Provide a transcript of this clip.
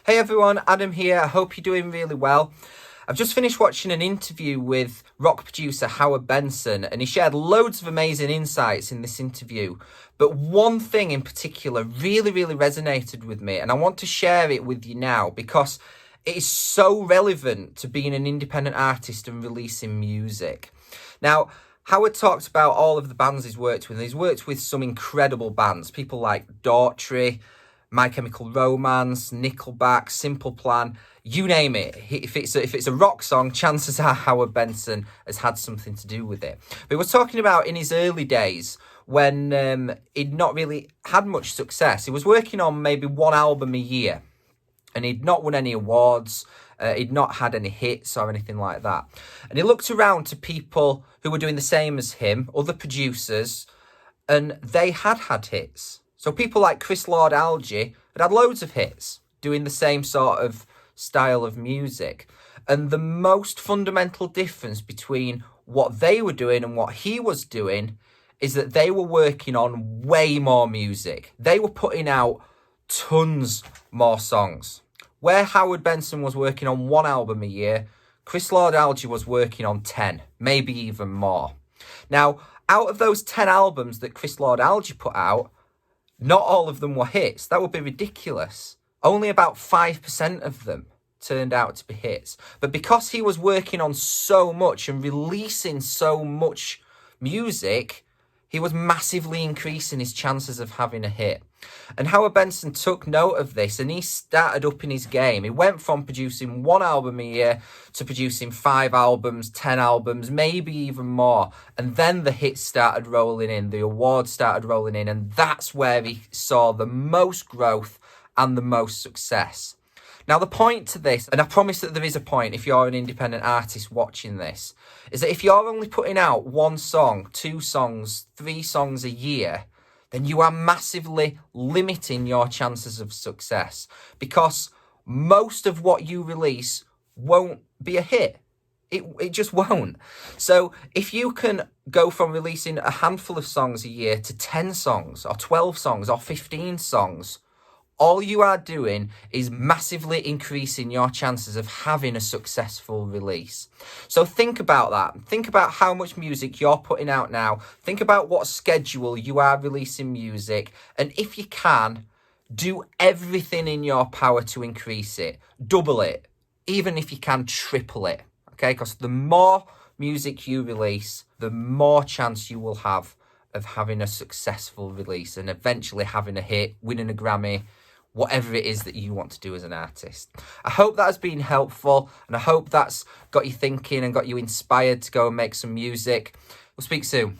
Hey everyone, Adam here. I hope you're doing really well. I've just finished watching an interview with rock producer Howard Benson, and he shared loads of amazing insights in this interview. But one thing in particular really resonated with me, and I want to share it with you now because it is so relevant to being an independent artist and releasing music. Now, Howard talked about all of the bands he's worked with. He's worked with some incredible bands, people like Daughtry, My Chemical Romance, Nickelback, Simple Plan, you name it. If it's a rock song, chances are Howard Benson has had something to do with it. But he was talking about in his early days when he'd not really had much success. He was working on maybe one album a year, and he'd not won any awards. He'd not had any hits or anything like that. And he looked around to people who were doing the same as him, other producers, and they had hits. So people like Lorde had loads of hits doing the same sort of style of music. And the most fundamental difference between what they were doing and what he was doing is that they were working on way more music. They were putting out tons more songs. Where Howard Benson was working on one album a year, Lorde was working on 10, maybe even more. Now, out of those 10 albums that Lorde put out, not all of them were hits. That would be ridiculous. Only about 5% of them turned out to be hits. But because he was working on so much and releasing so much music, he was massively increasing his chances of having a hit. And Howard Benson took note of this and he started upping his game. He went from producing one album a year to producing 5 albums, 10 albums, maybe even more. And then the hits started rolling in, the awards started rolling in, and that's where he saw the most growth and the most success. Now, the point to this, and I promise that there is a point if you're an independent artist watching this, is that if you're only putting out 1 song, 2 songs, 3 songs a year, then you are massively limiting your chances of success because most of what you release won't be a hit. It just won't. So if you can go from releasing a handful of songs a year to 10 songs or 12 songs or 15 songs, all you are doing is massively increasing your chances of having a successful release. So think about that. Think about how much music you're putting out now. Think about what schedule you are releasing music. And if you can, do everything in your power to increase it. Double it. Even if you can, triple it. Okay? Because the more music you release, the more chance you will have of having a successful release and eventually having a hit, winning a Grammy, whatever it is that you want to do as an artist. I hope that has been helpful, and I hope that's got you thinking and got you inspired to go and make some music. We'll speak soon.